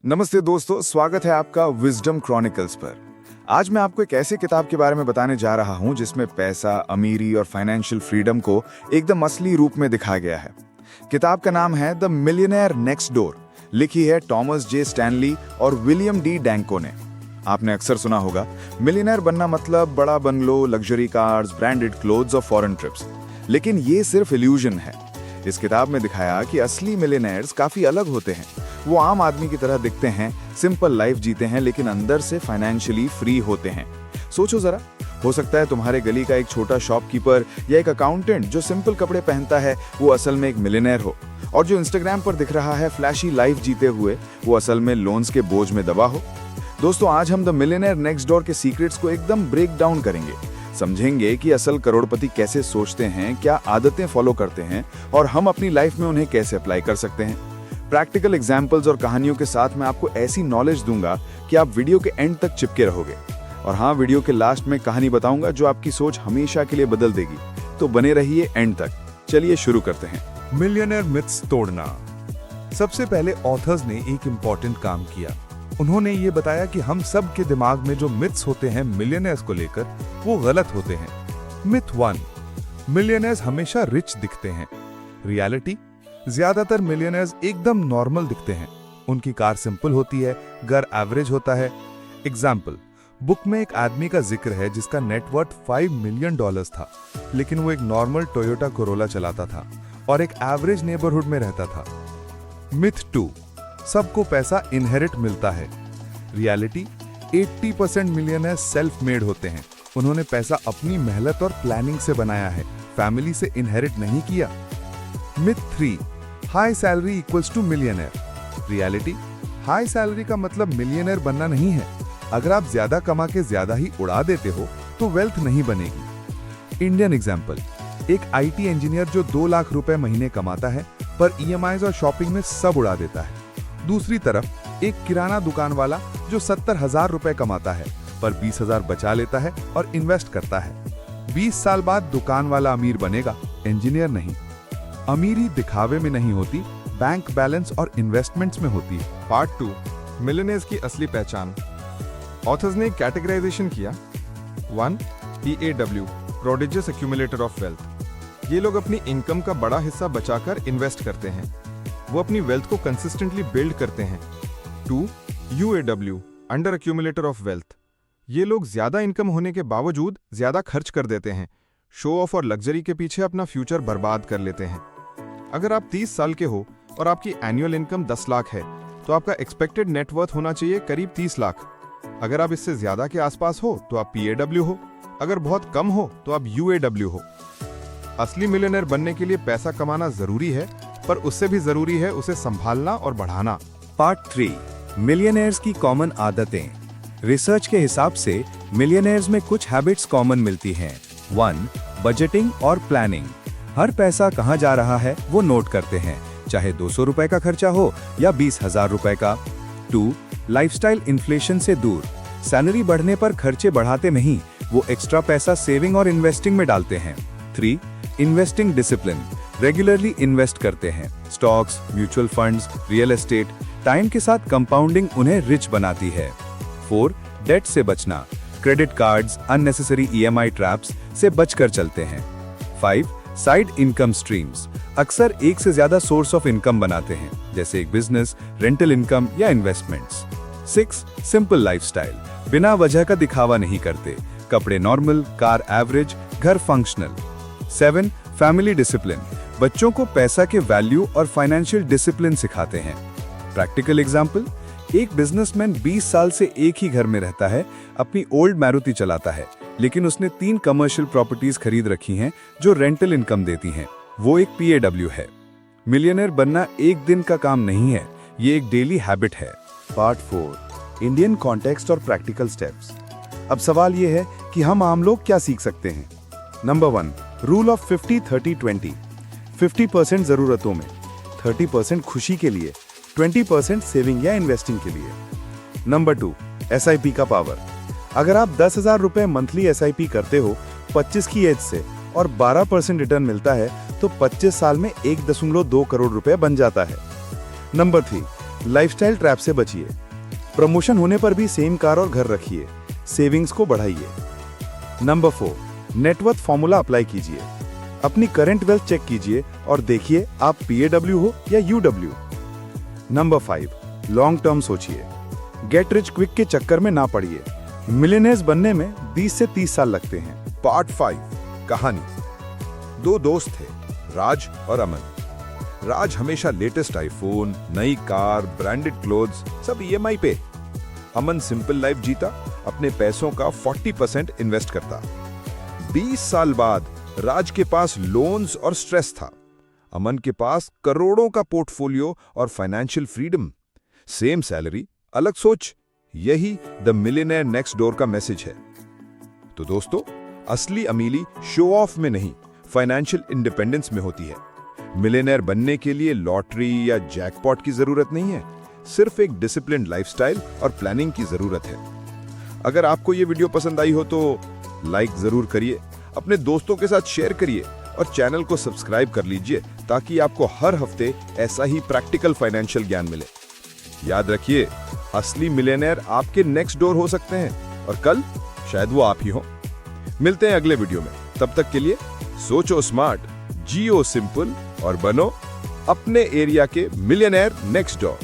नमस्ते दोस्तों, स्वागत है आपका विजडम क्रॉनिकल्स पर। आज मैं आपको एक ऐसी किताब के बारे में बताने जा रहा हूं जिसमें पैसा, अमीरी और फाइनेंशियल फ्रीडम को एकदम असली रूप में दिखाया गया है। किताब का नाम है द मिलियनेयर नेक्स्ट डोर, लिखी है थॉमस जे स्टैनली और विलियम डी डैंको ने। आपने अक्सर सुना होगा, मिलियनेयर बनना मतलब बड़ा bungalow, luxury cars, branded clothes और फॉरेन ट्रिप्स। लेकिन ये सिर्फ इल्यूजन है। इस किताब में दिखाया कि असली मिलियनेयर्स काफी अलग होते हैं। वो आम आदमी की तरह दिखते हैं, सिंपल लाइफ जीते हैं, लेकिन अंदर से फाइनेंशियली फ्री होते हैं। सोचो जरा, हो सकता है तुम्हारे गली का एक छोटा शॉपकीपर या एक अकाउंटेंट जो सिंपल कपड़े पहनता है वो असल में एक मिलियनेयर हो, और जो इंस्टाग्राम पर दिख रहा है फ्लैशी लाइफ जीते हुए वो असल में लोन्स के बोझ में दबा हो। दोस्तों, आज हम द मिलियनेयर नेक्स्ट डोर के सीक्रेट्स को एकदम ब्रेक डाउन करेंगे। समझेंगे कि असल करोड़पति कैसे सोचते हैं, क्या आदतें फॉलो करते हैं और हम अपनी लाइफ में उन्हें कैसे अप्लाई कर सकते हैं। प्रैक्टिकल एग्जाम्पल्स और कहानियों के साथ मैं आपको ऐसी नॉलेज दूंगा कि आप वीडियो के एंड तक चिपके रहोगे। और हाँ, वीडियो के लास्ट में कहानी बताऊंगा जो आपकी सोच हमेशा के लिए बदल देगी। तो बने रहिए एंड तक। चलिए शुरू करते हैं। मिलियनेयर मिथ्स तोड़ना। सबसे पहले ऑथर्स ने एक इम्पॉर्टेंट काम किया। उन्होंने ये बताया कि हम सब के दिमाग में जो मिथ्स होते हैं मिलियनेयर्स को लेकर, वो गलत होते हैं। मिथ 1, मिलियनेयर्स हमेशा रिच दिखते हैं। रियलिटी, ज्यादातर मिलियनेयर्स एकदम नॉर्मल दिखते हैं। उनकी कार सिंपल होती है, घर एवरेज होता है। एग्जाम्पल, बुक में एक आदमी का जिक्र है जिसका नेटवर्थ $5 मिलियन था, लेकिन वो एक नॉर्मल टोयोटा कोरोला चलाता था और एक एवरेज नेबरहुड में रहता था। मिथ 2, सबको पैसा इनहेरिट मिलता है। रियलिटी, 80% मिलियनेयर सेल्फ मेड होते हैं। उन्होंने पैसा अपनी मेहनत और प्लानिंग से बनाया है, फैमिली से इनहेरिट नहीं किया। Myth 3, high salary equals to millionaire. Reality, high salary का मतलब मिलियनेयर बनना नहीं है। अगर आप ज्यादा कमा के ज्यादा ही उड़ा देते हो तो वेल्थ नहीं बनेगी। इंडियन एग्जाम्पल, एक IT इंजीनियर जो 2 लाख रुपए महीने कमाता है पर EMIs और शॉपिंग में सब उड़ा देता है। दूसरी तरफ एक किराना दुकान वाला जो 70,000 रुपए कमाता है पर 20,000 बचा लेता है और इन्वेस्ट करता है। 20 साल बाद दुकान वाला अमीर बनेगा, इंजीनियर नहीं। अमीरी दिखावे में नहीं होती, बैंक बैलेंस और इन्वेस्टमेंट्स में होती है। पार्ट 2, मिलियनेयर्स की असली पहचान। ऑथर्स ने कैटेगराइजेशन किया। 1, PAW, prodigious accumulator of wealth. ये लोग अपनी इनकम का बड़ा हिस्सा बचाकर इन्वेस्ट करते हैं। वो अपनी वेल्थ को कंसिस्टेंटली बिल्ड करते हैं। 2, UAW, under accumulator of wealth. ये लोग ज्यादा इनकम होने के बावजूद ज्यादा खर्च कर देते हैं, शो ऑफ और लग्जरी के पीछे अपना फ्यूचर बर्बाद कर लेते हैं। अगर आप 30 साल के हो और आपकी एनुअल इनकम 10 लाख है तो आपका एक्सपेक्टेड नेटवर्थ होना चाहिए करीब 30 लाख। अगर आप इससे ज्यादा के आसपास हो तो आप PAW हो, अगर बहुत कम हो तो आप UAW हो। असली मिलियनेयर बनने के लिए पैसा कमाना जरूरी है, पर उससे भी जरूरी है उसे संभालना और बढ़ाना। पार्ट 3, मिलियनेयर्स की कॉमन आदतें। रिसर्च के हिसाब से मिलियनेयर्स में कुछ हैबिट्स कॉमन मिलती हैं। 1, बजटिंग और प्लानिंग। हर पैसा कहाँ जा रहा है वो नोट करते हैं, चाहे 200 रुपए का खर्चा हो या 20,000 रुपए का। 2, लाइफस्टाइल इन्फ्लेशन से दूर। सैलरी बढ़ने पर खर्चे बढ़ाते नहीं, वो एक्स्ट्रा पैसा सेविंग और इन्वेस्टिंग में डालते हैं। 3, इन्वेस्टिंग डिसिप्लिन। रेगुलरली इन्वेस्ट करते हैं, stocks, mutual funds, real estate. Time के साथ कंपाउंडिंग उन्हें रिच बनाती है। 4, डेट से बचना। Credit cards, unnecessary EMI traps से बचकर चलते हैं। 5, साइड इनकम स्ट्रीम्स। अक्सर एक से ज्यादा सोर्स ऑफ इनकम बनाते हैं, जैसे एक बिजनेस, रेंटल इनकम या इन्वेस्टमेंट्स। 6, simple lifestyle. बिना वजह का दिखावा नहीं करते, कपड़े नॉर्मल, कार एवरेज, घर फंक्शनल। 7, family discipline. बच्चों को पैसा के वैल्यू और फाइनेंशियल डिसिप्लिन सिखाते हैं। प्रैक्टिकल एग्जाम्पल, एक बिजनेसमैन 20 साल से एक ही घर में रहता है, अपनी ओल्ड मारुति चलाता है, लेकिन उसने 3 कमर्शियल प्रॉपर्टीज खरीद रखी हैं जो रेंटल इनकम देती हैं। वो एक PAW है। मिलियनेयर बनना एक दिन का काम नहीं है, ये एक डेली हैबिट है। पार्ट 4, इंडियन कॉन्टेक्स्ट और प्रैक्टिकल स्टेप्स। अब सवाल ये है कि हम आम लोग क्या सीख सकते हैं। Number 1, rule of 50-30-20। 50% जरूरतों में, 30% खुशी के लिए, 20% सेविंग या इन्वेस्टिंग के लिए। नंबर 2, SIP का पावर। अगर आप 10,000 रुपए मंथली SIP करते हो 25 की एज से और 12% रिटर्न मिलता है तो 25 साल में 1.2 करोड़ रुपए बन जाता है। नंबर 3, लाइफस्टाइल ट्रैप से बचिए। प्रमोशन होने पर भी सेम कार और घर रखिए। सेविंग्स को बढ़ाइए। नंबर 4, नेटवर्थ फॉर्मूला अप्लाई कीजिए। अपनी करंट वेल्थ चेक कीजिए और देखिए आप PAW हो या UW। नंबर 5, लॉन्ग टर्म सोचिए। गेट रिच क्विक के चक्कर में ना पड़िए। मिलियनेयर्स बनने में 20 से 30 साल लगते हैं। पार्ट 5, कहानी। 2 दोस्त थे, राज और अमन। राज हमेशा लेटेस्ट आईफोन, नई कार, ब्रांडेड क्लोथ्स, सब EMI पे। अमन सिंपल लाइफ जीता, अपने पैसों का 40% इन्वेस्ट करता। 20 साल बाद राज के पास लोन्स और स्ट्रेस था। अमन के पास करोड़ों का पोर्टफोलियो और फाइनेंशियल फ्रीडम। सेम सैलरी, अलग सोच। यही द मिलियनेयर नेक्स्ट डोर का मैसेज है। तो दोस्तों, असली अमीरी शो ऑफ में नहीं, फाइनेंशियल इंडिपेंडेंस में होती है। मिलियनेयर बनने के लिए लॉटरी या जैकपॉट की जरूरत नहीं है, सिर्फ एक डिसिप्लिन्ड लाइफस्टाइल और प्लानिंग की जरूरत है। अगर आपको ये वीडियो पसंद आई हो तो लाइक जरूर करिए, अपने दोस्तों के साथ शेयर करिए और चैनल को सब्सक्राइब कर लीजिए ताकि आपको हर हफ्ते ऐसा ही प्रैक्टिकल फाइनेंशियल ज्ञान मिले। याद रखिए, असली मिलियनेयर आपके नेक्स्ट डोर हो सकते हैं और कल शायद वो आप ही हो। मिलते हैं अगले वीडियो में। तब तक के लिए सोचो स्मार्ट, जियो सिंपल और बनो अपने एरिया के मिलियनेयर नेक्स्ट डोर।